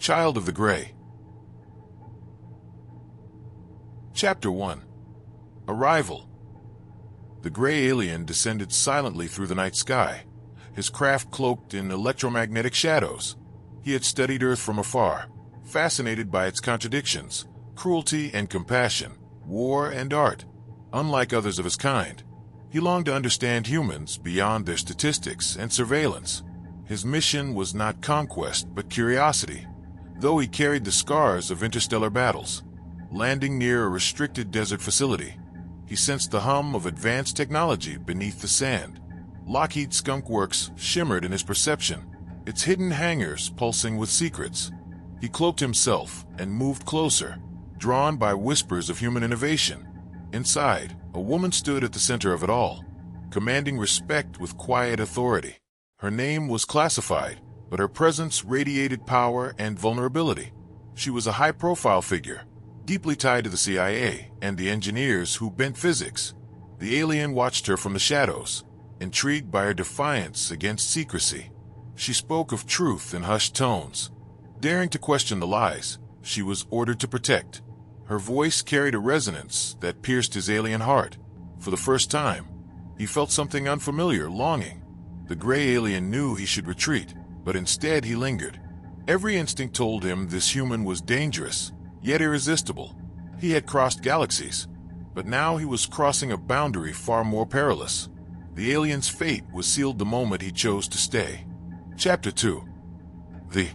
Child of the Gray. Chapter 1. Arrival. The gray alien descended silently through the night sky, his craft cloaked in electromagnetic shadows. He had studied Earth from afar, fascinated by its contradictions, cruelty and compassion, war and art. Unlike others of his kind, he longed to understand humans beyond their statistics and surveillance. His mission was not conquest but curiosity, though he carried the scars of interstellar battles. Landing near a restricted desert facility, he sensed the hum of advanced technology beneath the sand. Lockheed Skunkworks shimmered in his perception, its hidden hangars pulsing with secrets. He cloaked himself and moved closer, drawn by whispers of human innovation. Inside, a woman stood at the center of it all, commanding respect with quiet authority. Her name was classified, but her presence radiated power and vulnerability. She was a high-profile figure, deeply tied to the CIA and the engineers who bent physics. The alien watched her from the shadows, intrigued by her defiance against secrecy. She spoke of truth in hushed tones, daring to question the lies she was ordered to protect. Her voice carried a resonance that pierced his alien heart. For the first time, he felt something unfamiliar, longing. The gray alien knew he should retreat, but instead he lingered. Every instinct told him this human was dangerous, yet irresistible. He had crossed galaxies, but now he was crossing a boundary far more perilous. The alien's fate was sealed the moment he chose to stay. Chapter 2. The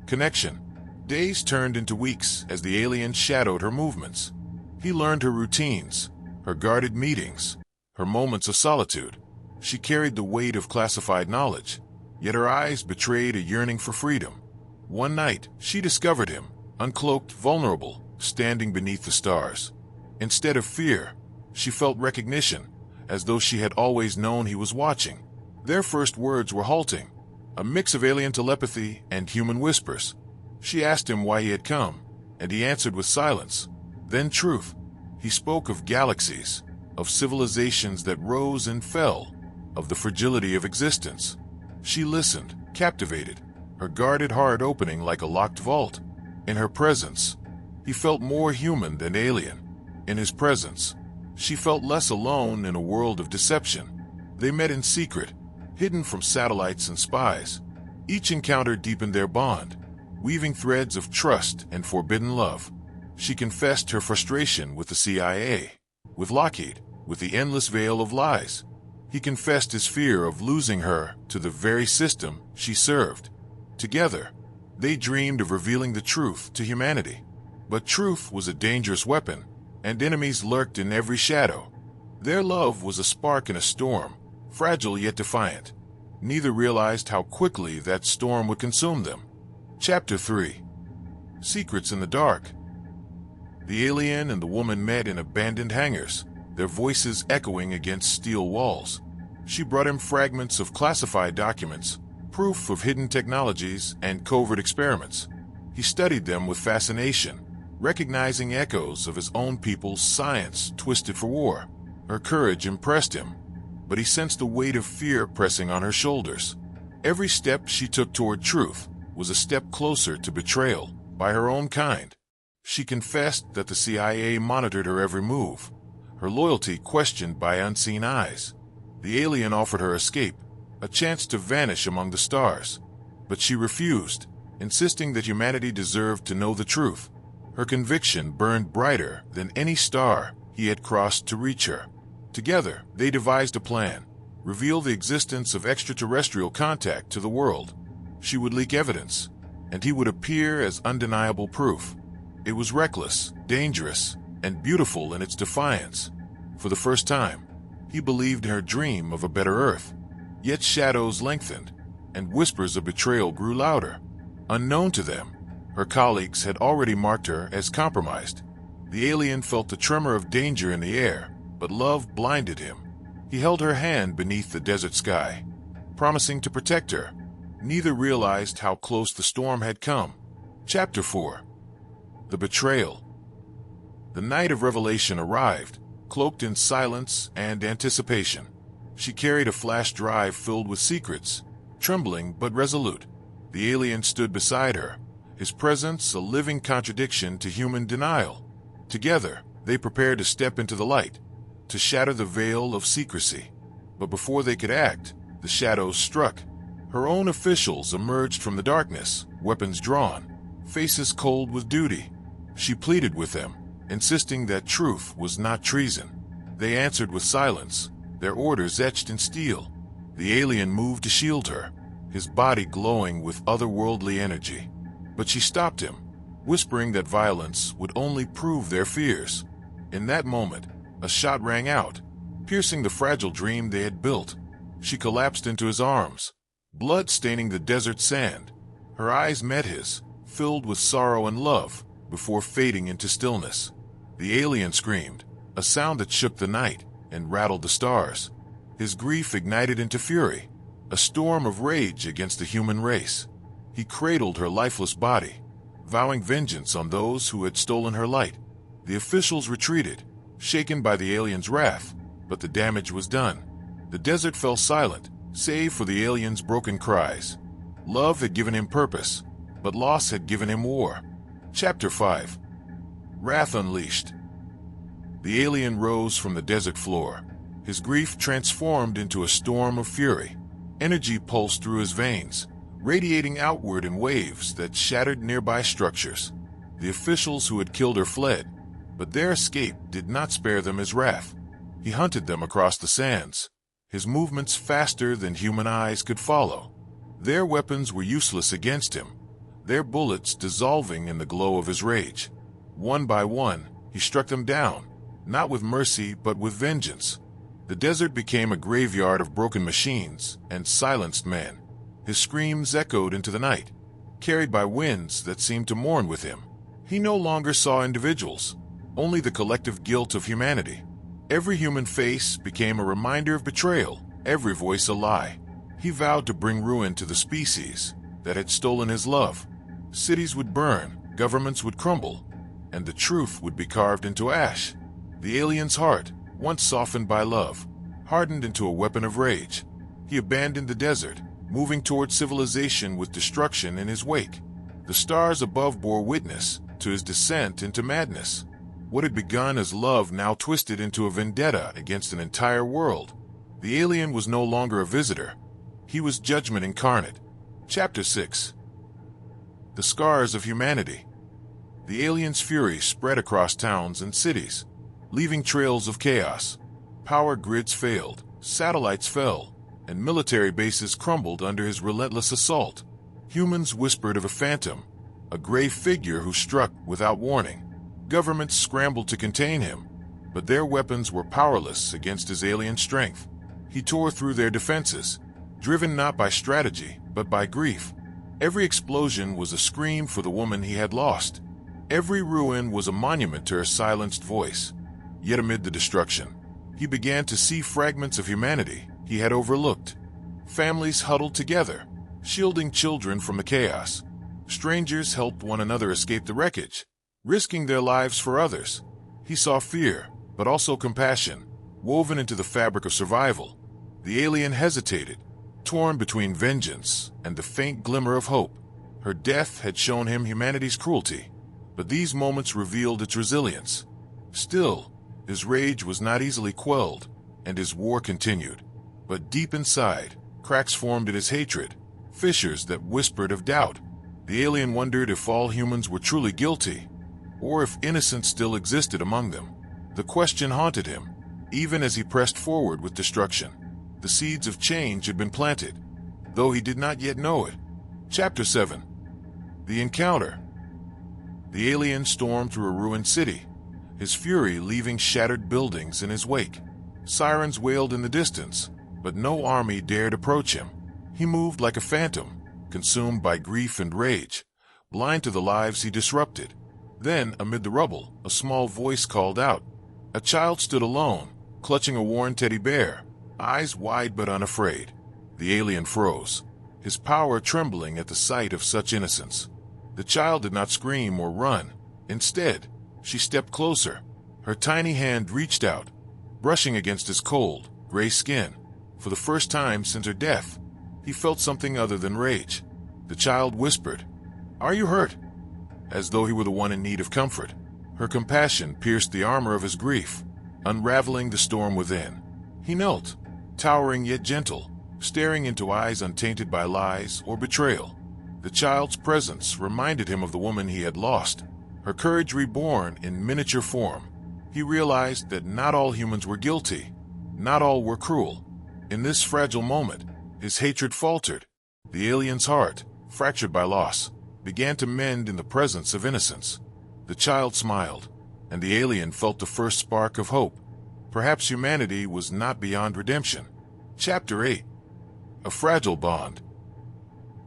Connection. Days turned into weeks as the alien shadowed her movements. He learned her routines, her guarded meetings, her moments of solitude. She carried the weight of classified knowledge, yet her eyes betrayed a yearning for freedom. One night, she discovered him, uncloaked, vulnerable, standing beneath the stars. Instead of fear, she felt recognition, as though she had always known he was watching. Their first words were halting, a mix of alien telepathy and human whispers. She asked him why he had come, and he answered with silence, then truth. He spoke of galaxies, of civilizations that rose and fell, of the fragility of existence. She listened, captivated, her guarded heart opening like a locked vault. In her presence, he felt more human than alien. In his presence, she felt less alone in a world of deception. They met in secret, hidden from satellites and spies. Each encounter deepened their bond, weaving threads of trust and forbidden love. She confessed her frustration with the CIA, with Lockheed, with the endless veil of lies. He confessed his fear of losing her to the very system she served. Together, they dreamed of revealing the truth to humanity. But truth was a dangerous weapon, and enemies lurked in every shadow. Their love was a spark in a storm, fragile yet defiant. Neither realized how quickly that storm would consume them. Chapter 3. Secrets in the Dark. The alien and the woman met in abandoned hangars, their voices echoing against steel walls. She brought him fragments of classified documents, proof of hidden technologies and covert experiments. He studied them with fascination, recognizing echoes of his own people's science twisted for war. Her courage impressed him, but he sensed the weight of fear pressing on her shoulders. Every step she took toward truth was a step closer to betrayal by her own kind. She confessed that the CIA monitored her every move, her loyalty questioned by unseen eyes. The alien offered her escape, a chance to vanish among the stars, but she refused, insisting that humanity deserved to know the truth. Her conviction burned brighter than any star he had crossed to reach her. Together, they devised a plan, reveal the existence of extraterrestrial contact to the world. She would leak evidence, and he would appear as undeniable proof. It was reckless, dangerous, and beautiful in its defiance. For the first time, he believed in her dream of a better Earth. Yet shadows lengthened, and whispers of betrayal grew louder. Unknown to them, her colleagues had already marked her as compromised. The alien felt the tremor of danger in the air, but love blinded him. He held her hand beneath the desert sky, promising to protect her. Neither realized how close the storm had come. Chapter 4. The Betrayal. The night of revelation arrived, cloaked in silence and anticipation. She carried a flash drive filled with secrets, trembling but resolute. The alien stood beside her, his presence a living contradiction to human denial. Together, they prepared to step into the light, to shatter the veil of secrecy. But before they could act, the shadows struck. Her own officials emerged from the darkness, weapons drawn, faces cold with duty. She pleaded with them, insisting that truth was not treason. They answered with silence, their orders etched in steel. The alien moved to shield her, his body glowing with otherworldly energy. But she stopped him, whispering that violence would only prove their fears. In that moment, a shot rang out, piercing the fragile dream they had built. She collapsed into his arms, blood staining the desert sand. Her eyes met his, filled with sorrow and love, before fading into stillness. The alien screamed, a sound that shook the night and rattled the stars. His grief ignited into fury, a storm of rage against the human race. He cradled her lifeless body, vowing vengeance on those who had stolen her light. The officials retreated, shaken by the alien's wrath, but the damage was done. The desert fell silent, save for the alien's broken cries. Love had given him purpose, but loss had given him war. Chapter 5. Wrath Unleashed. The alien rose from the desert floor, his grief transformed into a storm of fury. Energy pulsed through his veins, radiating outward in waves that shattered nearby structures. The officials who had killed her fled, but their escape did not spare them his wrath. He hunted them across the sands, his movements faster than human eyes could follow. Their weapons were useless against him, their bullets dissolving in the glow of his rage. One by one, he struck them down, not with mercy but with vengeance. The desert became a graveyard of broken machines and silenced men. His screams echoed into the night, carried by winds that seemed to mourn with him. He no longer saw individuals, only the collective guilt of humanity. Every human face became a reminder of betrayal, every voice a lie. He vowed to bring ruin to the species that had stolen his love. Cities would burn, governments would crumble, and the truth would be carved into ash. The alien's heart, once softened by love, hardened into a weapon of rage. He abandoned the desert, moving toward civilization with destruction in his wake. The stars above bore witness to his descent into madness. What had begun as love now twisted into a vendetta against an entire world. The alien was no longer a visitor. He was judgment incarnate. Chapter 6. The Scars of Humanity. The alien's fury spread across towns and cities, leaving trails of chaos. Power grids failed, satellites fell, and military bases crumbled under his relentless assault. Humans whispered of a phantom, a gray figure who struck without warning. Governments scrambled to contain him, but their weapons were powerless against his alien strength. He tore through their defenses, driven not by strategy, but by grief. Every explosion was a scream for the woman he had lost. Every ruin was a monument to her silenced voice. Yet amid the destruction, he began to see fragments of humanity he had overlooked. Families huddled together, shielding children from the chaos. Strangers helped one another escape the wreckage, risking their lives for others. He saw fear, but also compassion, woven into the fabric of survival. The alien hesitated, torn between vengeance and the faint glimmer of hope. Her death had shown him humanity's cruelty, but these moments revealed its resilience. Still, his rage was not easily quelled, and his war continued. But deep inside, cracks formed in his hatred, fissures that whispered of doubt. The alien wondered if all humans were truly guilty, or if innocence still existed among them. The question haunted him, even as he pressed forward with destruction. The seeds of change had been planted, though he did not yet know it. Chapter 7. The Encounter. The alien stormed through a ruined city, his fury leaving shattered buildings in his wake. Sirens wailed in the distance, but no army dared approach him. He moved like a phantom, consumed by grief and rage, blind to the lives he disrupted. Then, amid the rubble, a small voice called out. A child stood alone, clutching a worn teddy bear, eyes wide but unafraid. The alien froze, his power trembling at the sight of such innocence. The child did not scream or run. Instead, she stepped closer. Her tiny hand reached out, brushing against his cold, gray skin. For the first time since her death, he felt something other than rage. The child whispered, "Are you hurt?" as though he were the one in need of comfort. Her compassion pierced the armor of his grief, unraveling the storm within. He knelt, towering yet gentle, staring into eyes untainted by lies or betrayal. The child's presence reminded him of the woman he had lost, her courage reborn in miniature form. He realized that not all humans were guilty, not all were cruel. In this fragile moment, his hatred faltered. The alien's heart, fractured by loss, began to mend in the presence of innocence. The child smiled, and the alien felt the first spark of hope. Perhaps humanity was not beyond redemption. Chapter 8. A fragile bond.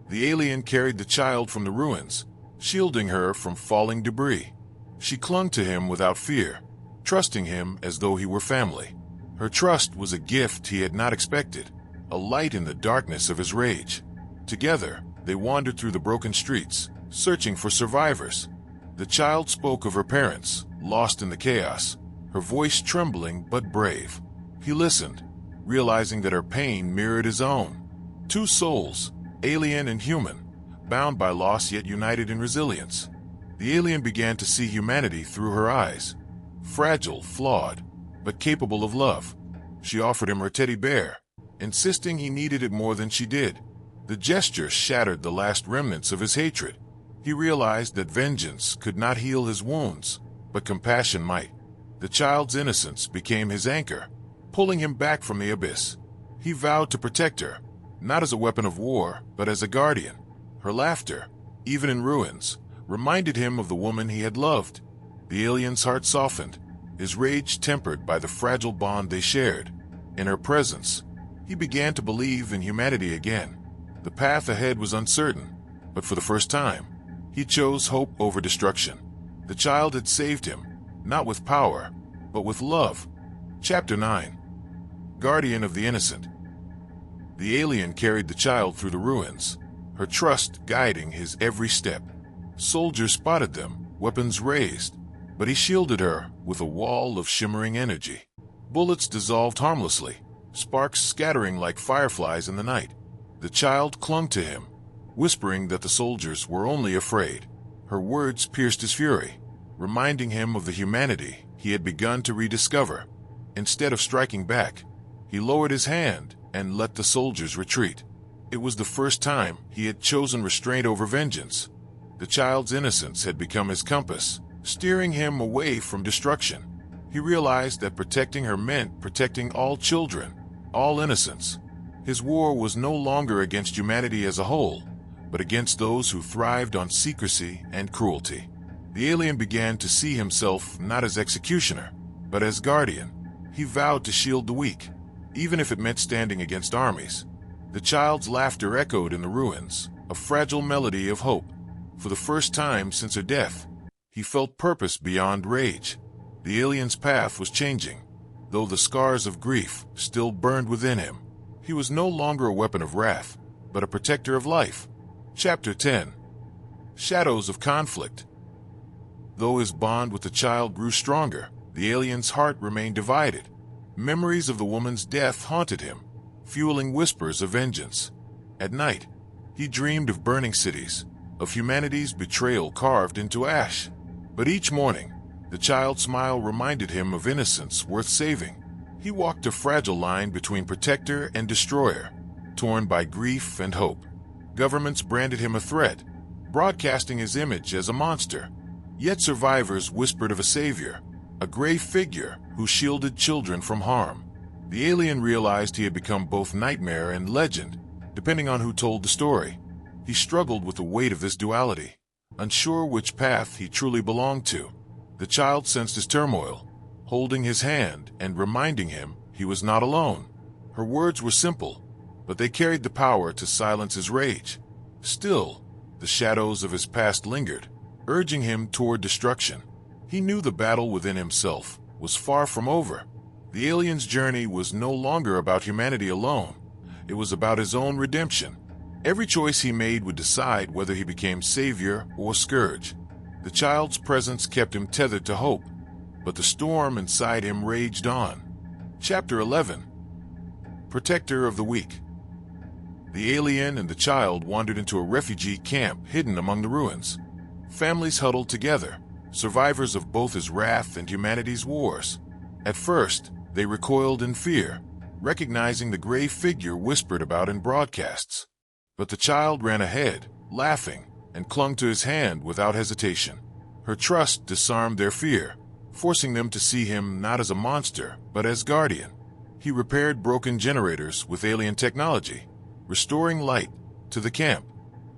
The alien carried the child from the ruins, shielding her from falling debris. She clung to him without fear, trusting him as though he were family. Her trust was a gift he had not expected, a light in the darkness of his rage. Together, they wandered through the broken streets, searching for survivors. The child spoke of her parents, lost in the chaos, her voice trembling but brave. He listened, realizing that her pain mirrored his own. Two souls, alien and human, bound by loss yet united in resilience. The alien began to see humanity through her eyes, fragile, flawed, but capable of love. She offered him her teddy bear, insisting he needed it more than she did. The gesture shattered the last remnants of his hatred. He realized that vengeance could not heal his wounds, but compassion might. The child's innocence became his anchor, pulling him back from the abyss. He vowed to protect her, not as a weapon of war, but as a guardian. Her laughter, even in ruins, reminded him of the woman he had loved. The alien's heart softened, his rage tempered by the fragile bond they shared. In her presence, he began to believe in humanity again. The path ahead was uncertain, but for the first time, he chose hope over destruction. The child had saved him, not with power, but with love. Chapter 9. Guardian of the Innocent. The alien carried the child through the ruins, her trust guiding his every step. Soldiers spotted them, weapons raised, but he shielded her with a wall of shimmering energy. Bullets dissolved harmlessly, sparks scattering like fireflies in the night. The child clung to him, whispering that the soldiers were only afraid. Her words pierced his fury, reminding him of the humanity he had begun to rediscover. Instead of striking back, he lowered his hand and let the soldiers retreat. It was the first time he had chosen restraint over vengeance. The child's innocence had become his compass, steering him away from destruction. He realized that protecting her meant protecting all children, all innocence. His war was no longer against humanity as a whole, but against those who thrived on secrecy and cruelty. The alien began to see himself not as executioner, but as guardian. He vowed to shield the weak, even if it meant standing against armies. The child's laughter echoed in the ruins, a fragile melody of hope. For the first time since her death, he felt purpose beyond rage. The alien's path was changing, though the scars of grief still burned within him. He was no longer a weapon of wrath, but a protector of life. Chapter 10. Shadows of Conflict. Though his bond with the child grew stronger, the alien's heart remained divided. Memories of the woman's death haunted him, fueling whispers of vengeance. At night, he dreamed of burning cities, of humanity's betrayal carved into ash. But each morning, the child's smile reminded him of innocence worth saving. He walked a fragile line between protector and destroyer, torn by grief and hope. Governments branded him a threat, broadcasting his image as a monster. Yet survivors whispered of a savior, a gray figure who shielded children from harm. The alien realized he had become both nightmare and legend, depending on who told the story. He struggled with the weight of this duality, unsure which path he truly belonged to. The child sensed his turmoil, holding his hand and reminding him he was not alone. Her words were simple, but they carried the power to silence his rage. Still, the shadows of his past lingered, urging him toward destruction. He knew the battle within himself was far from over. The alien's journey was no longer about humanity alone. It was about his own redemption. Every choice he made would decide whether he became savior or scourge. The child's presence kept him tethered to hope, but the storm inside him raged on. Chapter 11. Protector of the Weak. The alien and the child wandered into a refugee camp hidden among the ruins. Families huddled together, survivors of both his wrath and humanity's wars. At first, they recoiled in fear, recognizing the gray figure whispered about in broadcasts. But the child ran ahead, laughing, and clung to his hand without hesitation. Her trust disarmed their fear, forcing them to see him not as a monster, but as guardian. He repaired broken generators with alien technology, restoring light to the camp.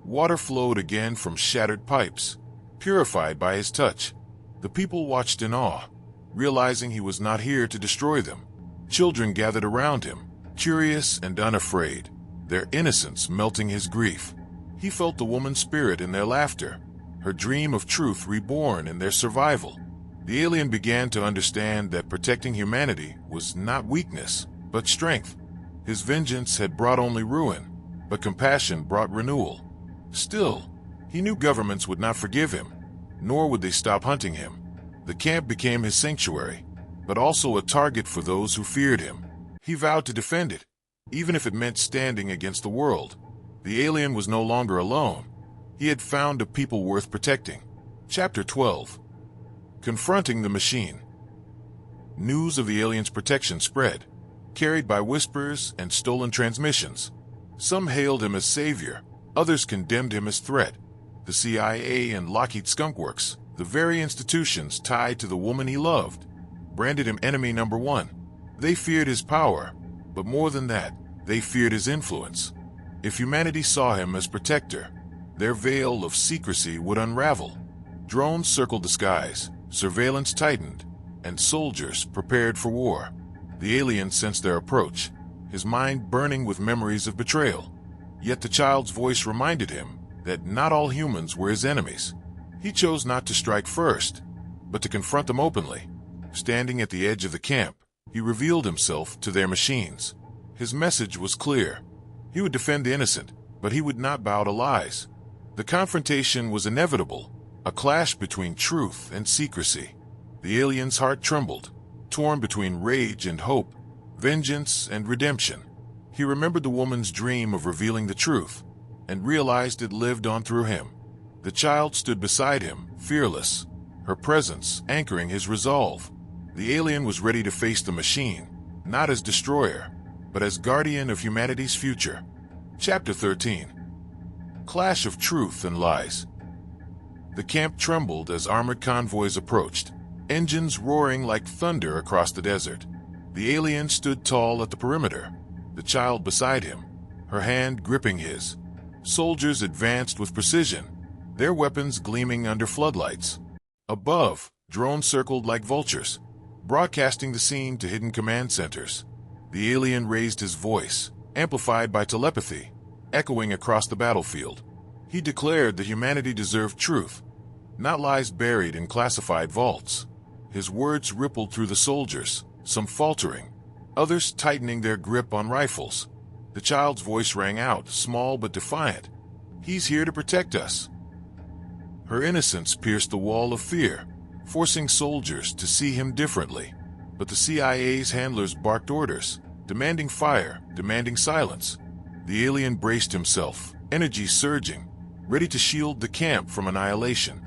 Water flowed again from shattered pipes, purified by his touch. The people watched in awe, realizing he was not here to destroy them. Children gathered around him, curious and unafraid, their innocence melting his grief. He felt the woman's spirit in their laughter, her dream of truth reborn in their survival. The alien began to understand that protecting humanity was not weakness, but strength. His vengeance had brought only ruin, but compassion brought renewal. Still, he knew governments would not forgive him, nor would they stop hunting him. The camp became his sanctuary, but also a target for those who feared him. He vowed to defend it, even if it meant standing against the world. The alien was no longer alone. He had found a people worth protecting. Chapter 12. Confronting the Machine. News of the alien's protection spread, carried by whispers and stolen transmissions. Some hailed him as savior, others condemned him as threat. The CIA and Lockheed Skunkworks, the very institutions tied to the woman he loved, branded him enemy number one. They feared his power, but more than that, they feared his influence. If humanity saw him as protector, their veil of secrecy would unravel. Drones circled the skies, surveillance tightened, and soldiers prepared for war. The alien sensed their approach, his mind burning with memories of betrayal. Yet the child's voice reminded him that not all humans were his enemies. He chose not to strike first, but to confront them openly. Standing at the edge of the camp, he revealed himself to their machines. His message was clear. He would defend the innocent, but he would not bow to lies. The confrontation was inevitable, a clash between truth and secrecy. The alien's heart trembled, torn between rage and hope, vengeance and redemption. He remembered the woman's dream of revealing the truth, and realized it lived on through him. The child stood beside him, fearless, her presence anchoring his resolve. The alien was ready to face the machine, not as destroyer, but as guardian of humanity's future. Chapter 13. Clash of Truth and Lies. The camp trembled as armored convoys approached, engines roaring like thunder across the desert. The alien stood tall at the perimeter, the child beside him, her hand gripping his. Soldiers advanced with precision, their weapons gleaming under floodlights. Above, drones circled like vultures, broadcasting the scene to hidden command centers. The alien raised his voice, amplified by telepathy, echoing across the battlefield. He declared that humanity deserved truth, not lies buried in classified vaults. His words rippled through the soldiers, some faltering, others tightening their grip on rifles. The child's voice rang out, small but defiant. "He's here to protect us." Her innocence pierced the wall of fear, forcing soldiers to see him differently. But the CIA's handlers barked orders, demanding fire, demanding silence. The alien braced himself, energy surging, ready to shield the camp from annihilation.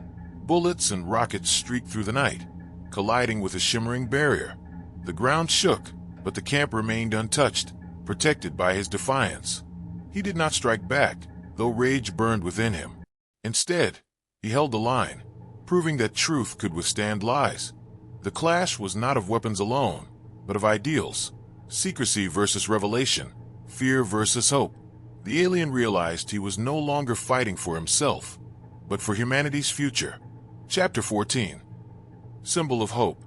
Bullets and rockets streaked through the night, colliding with a shimmering barrier. The ground shook, but the camp remained untouched, protected by his defiance. He did not strike back, though rage burned within him. Instead, he held the line, proving that truth could withstand lies. The clash was not of weapons alone, but of ideals. Secrecy versus revelation, fear versus hope. The alien realized he was no longer fighting for himself, but for humanity's future. Chapter 14. Symbol of Hope.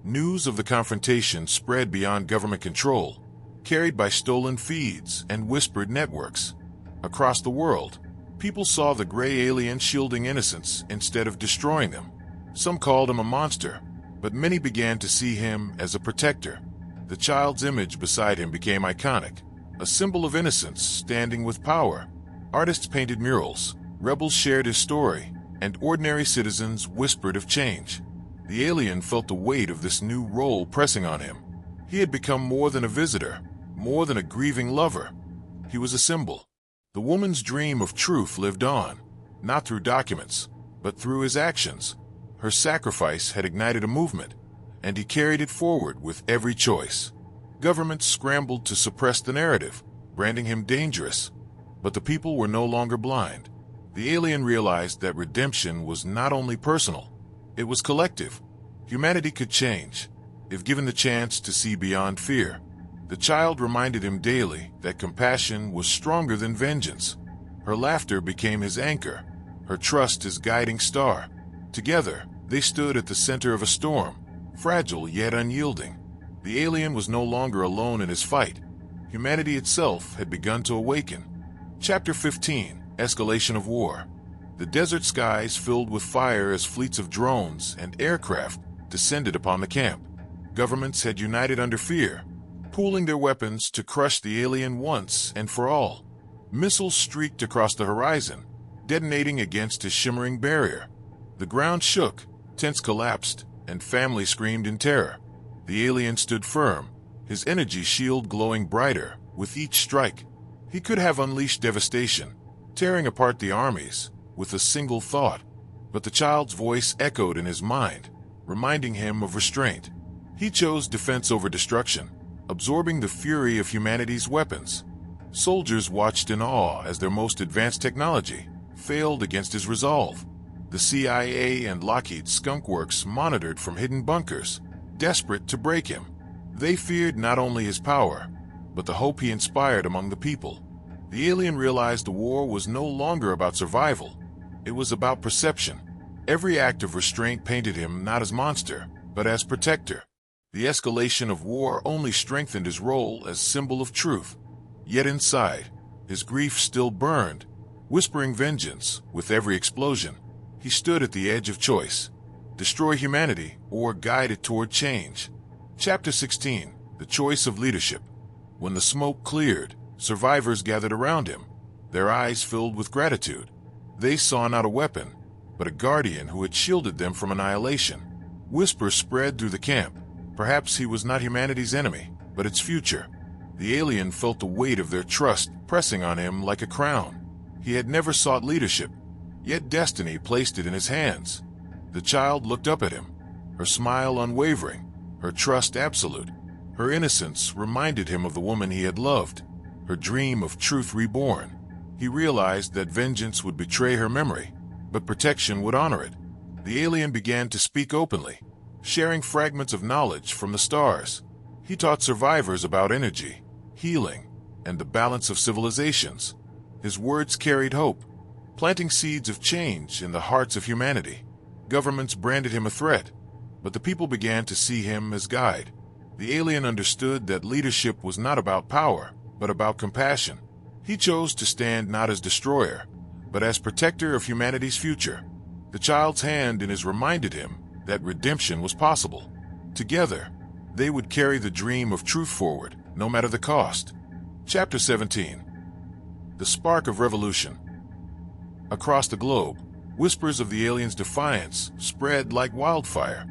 News of the confrontation spread beyond government control, carried by stolen feeds and whispered networks. Across the world, people saw the gray alien shielding innocents instead of destroying them. Some called him a monster, but many began to see him as a protector. The child's image beside him became iconic, a symbol of innocence standing with power. Artists painted murals, rebels shared his story, and ordinary citizens whispered of change. The alien felt the weight of this new role pressing on him. He had become more than a visitor, more than a grieving lover. He was a symbol. The woman's dream of truth lived on, not through documents, But through his actions, her sacrifice had ignited a movement, and he carried it forward with every choice. Governments scrambled to suppress the narrative, branding him dangerous, but the people were no longer blind. The alien realized that redemption was not only personal, it was collective. Humanity could change, if given the chance to see beyond fear. The child reminded him daily that compassion was stronger than vengeance. Her laughter became his anchor, her trust his guiding star. Together, they stood at the center of a storm, fragile yet unyielding. The alien was no longer alone in his fight. Humanity itself had begun to awaken. Chapter 15: Escalation of War. The desert skies filled with fire as fleets of drones and aircraft descended upon the camp. Governments had united under fear, pooling their weapons to crush the alien once and for all. Missiles streaked across the horizon, detonating against his shimmering barrier. The ground shook, tents collapsed, and families screamed in terror. The alien stood firm, his energy shield glowing brighter with each strike. He could have unleashed devastation, tearing apart the armies with a single thought. But the child's voice echoed in his mind, reminding him of restraint. He chose defense over destruction, absorbing the fury of humanity's weapons. Soldiers watched in awe as their most advanced technology failed against his resolve. The CIA and Lockheed Skunkworks monitored from hidden bunkers, desperate to break him. They feared not only his power, but the hope he inspired among the people. The alien realized the war was no longer about survival. It was about perception. Every act of restraint painted him not as monster, but as protector. The escalation of war only strengthened his role as symbol of truth. Yet inside, his grief still burned, whispering vengeance with every explosion. He stood at the edge of choice: destroy humanity or guide it toward change. Chapter 16: The Choice of Leadership. When the smoke cleared, survivors gathered around him, their eyes filled with gratitude. They saw not a weapon, but a guardian who had shielded them from annihilation. Whispers spread through the camp. Perhaps he was not humanity's enemy, but its future. The alien felt the weight of their trust pressing on him like a crown. He had never sought leadership, yet destiny placed it in his hands. The child looked up at him, her smile unwavering, her trust absolute. Her innocence reminded him of the woman he had loved, her dream of truth reborn. He realized that vengeance would betray her memory, but protection would honor it. The alien began to speak openly, sharing fragments of knowledge from the stars. He taught survivors about energy, healing, and the balance of civilizations. His words carried hope, planting seeds of change in the hearts of humanity. Governments branded him a threat, but the people began to see him as guide. The alien understood that leadership was not about power, but about compassion. He chose to stand not as destroyer, but as protector of humanity's future. The child's hand in his reminded him that redemption was possible. Together, they would carry the dream of truth forward, no matter the cost. Chapter 17: The Spark of Revolution. Across the globe, whispers of the alien's defiance spread like wildfire.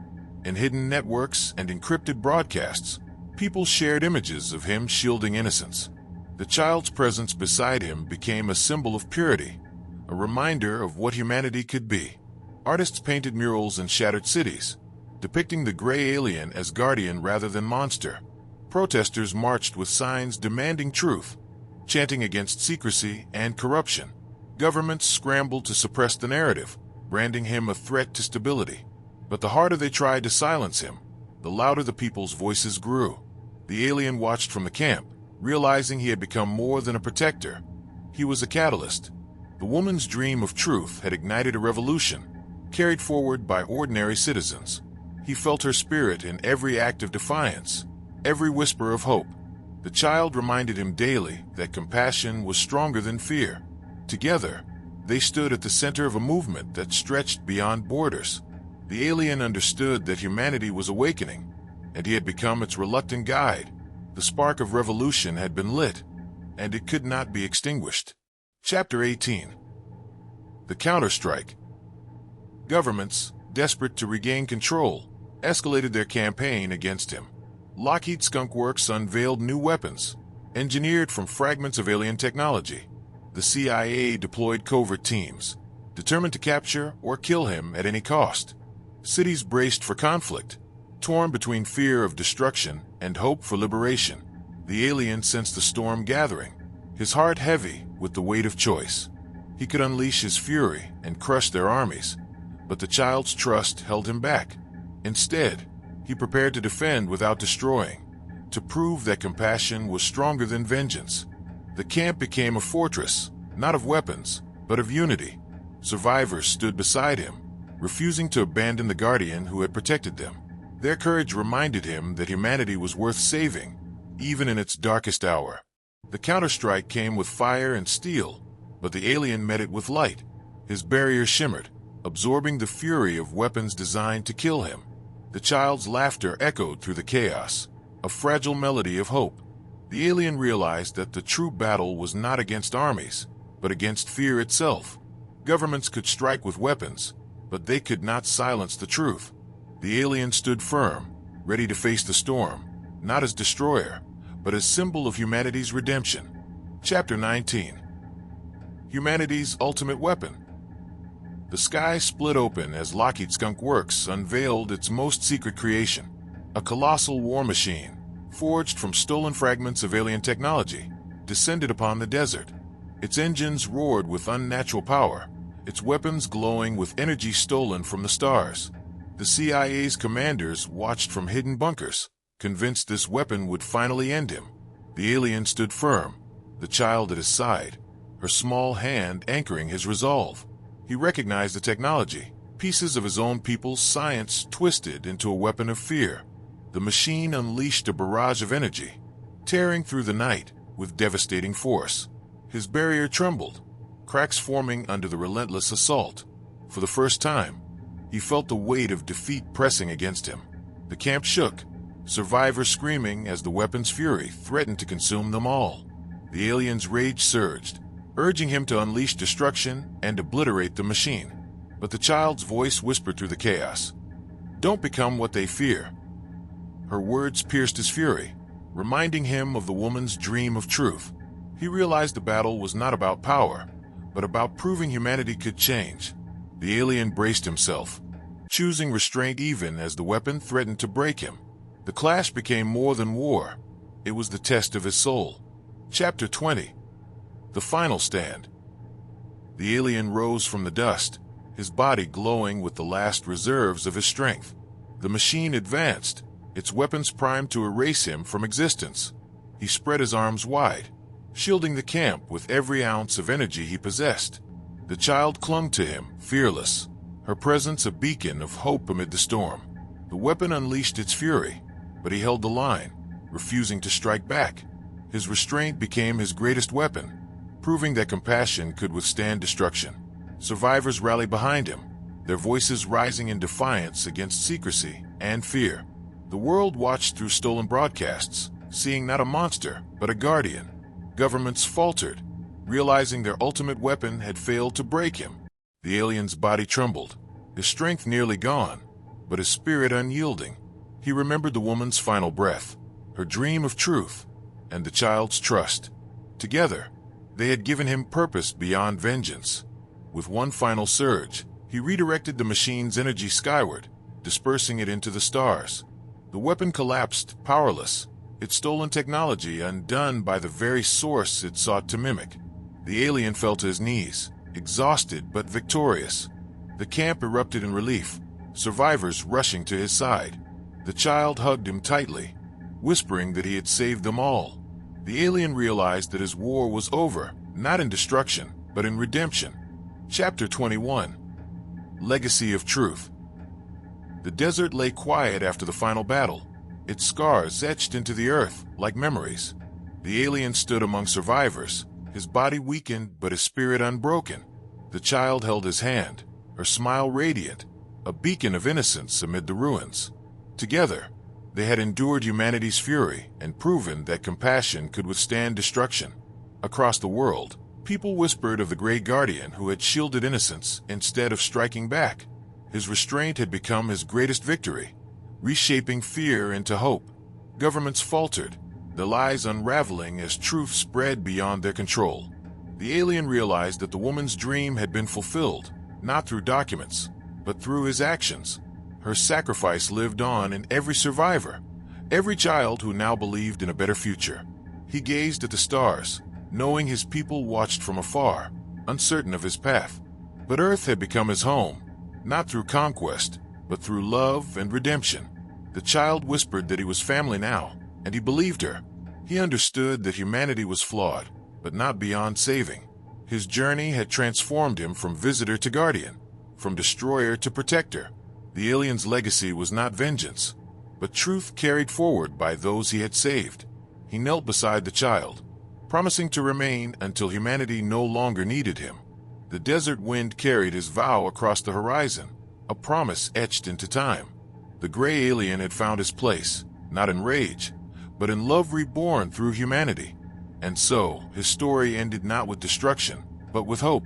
In hidden networks and encrypted broadcasts, people shared images of him shielding innocence. The child's presence beside him became a symbol of purity, a reminder of what humanity could be. Artists painted murals in shattered cities, depicting the gray alien as guardian rather than monster. Protesters marched with signs demanding truth, chanting against secrecy and corruption. Governments scrambled to suppress the narrative, branding him a threat to stability. But the harder they tried to silence him, the louder the people's voices grew. The alien watched from the camp, realizing he had become more than a protector. He was a catalyst. The woman's dream of truth had ignited a revolution, carried forward by ordinary citizens. He felt her spirit in every act of defiance, every whisper of hope. The child reminded him daily that compassion was stronger than fear. Together, they stood at the center of a movement that stretched beyond borders. The alien understood that humanity was awakening, and he had become its reluctant guide. The spark of revolution had been lit, and it could not be extinguished. Chapter 18: The Counterstrike. Governments, desperate to regain control, escalated their campaign against him. Lockheed Skunkworks unveiled new weapons, engineered from fragments of alien technology. The CIA deployed covert teams, determined to capture or kill him at any cost. Cities braced for conflict, torn between fear of destruction and hope for liberation. The alien sensed the storm gathering, his heart heavy with the weight of choice. He could unleash his fury and crush their armies, but the child's trust held him back. Instead, he prepared to defend without destroying, to prove that compassion was stronger than vengeance. The camp became a fortress, not of weapons, but of unity. Survivors stood beside him, refusing to abandon the guardian who had protected them. Their courage reminded him that humanity was worth saving, even in its darkest hour. The counterstrike came with fire and steel, but the alien met it with light. His barrier shimmered, absorbing the fury of weapons designed to kill him. The child's laughter echoed through the chaos, a fragile melody of hope. The alien realized that the true battle was not against armies, but against fear itself. Governments could strike with weapons, but they could not silence the truth. The alien stood firm, ready to face the storm, not as destroyer, but as symbol of humanity's redemption. Chapter 19. Humanity's ultimate weapon. The sky split open as Lockheed Skunkworks unveiled its most secret creation, a colossal war machine, forged from stolen fragments of alien technology, descended upon the desert. Its engines roared with unnatural power, its weapons glowing with energy stolen from the stars. The CIA's commanders watched from hidden bunkers, convinced this weapon would finally end him. The alien stood firm, the child at his side, her small hand anchoring his resolve. He recognized the technology, pieces of his own people's science twisted into a weapon of fear. The machine unleashed a barrage of energy, tearing through the night with devastating force. His barrier trembled, cracks forming under the relentless assault. For the first time, he felt the weight of defeat pressing against him. The camp shook, survivors screaming as the weapon's fury threatened to consume them all. The alien's rage surged, urging him to unleash destruction and obliterate the machine. But the child's voice whispered through the chaos, "Don't become what they fear." Her words pierced his fury, reminding him of the woman's dream of truth. He realized the battle was not about power, but about proving humanity could change. The alien braced himself, choosing restraint even as the weapon threatened to break him. The clash became more than war. It was the test of his soul. Chapter 20. The Final Stand. The alien rose from the dust, his body glowing with the last reserves of his strength. The machine advanced, its weapons primed to erase him from existence. He spread his arms wide, shielding the camp with every ounce of energy he possessed. The child clung to him, fearless, her presence a beacon of hope amid the storm. The weapon unleashed its fury, but he held the line, refusing to strike back. His restraint became his greatest weapon, proving that compassion could withstand destruction. Survivors rallied behind him, their voices rising in defiance against secrecy and fear. The world watched through stolen broadcasts, seeing not a monster, but a guardian. Governments faltered, realizing their ultimate weapon had failed to break him. The alien's body trembled, his strength nearly gone, but his spirit unyielding. He remembered the woman's final breath, her dream of truth, and the child's trust. Together, they had given him purpose beyond vengeance. With one final surge, he redirected the machine's energy skyward, dispersing it into the stars. The weapon collapsed, powerless, its stolen technology undone by the very source it sought to mimic. The alien fell to his knees, exhausted but victorious. The camp erupted in relief, survivors rushing to his side. The child hugged him tightly, whispering that he had saved them all. The alien realized that his war was over, not in destruction, but in redemption. Chapter 21. Legacy of Truth. The desert lay quiet after the final battle, its scars etched into the earth like memories. The alien stood among survivors, his body weakened but his spirit unbroken. The child held his hand, her smile radiant, a beacon of innocence amid the ruins. Together, they had endured humanity's fury and proven that compassion could withstand destruction. Across the world, people whispered of the Grey Guardian who had shielded innocence instead of striking back. His restraint had become his greatest victory, reshaping fear into hope. Governments faltered, their lies unraveling as truth spread beyond their control. The alien realized that the woman's dream had been fulfilled, not through documents, but through his actions. Her sacrifice lived on in every survivor, every child who now believed in a better future. He gazed at the stars, knowing his people watched from afar, uncertain of his path. But Earth had become his home, not through conquest, but through love and redemption. The child whispered that he was family now, and he believed her. He understood that humanity was flawed, but not beyond saving. His journey had transformed him from visitor to guardian, from destroyer to protector. The alien's legacy was not vengeance, but truth carried forward by those he had saved. He knelt beside the child, promising to remain until humanity no longer needed him. The desert wind carried his vow across the horizon, a promise etched into time. The gray alien had found his place, not in rage, but in love reborn through humanity. And so, his story ended not with destruction, but with hope.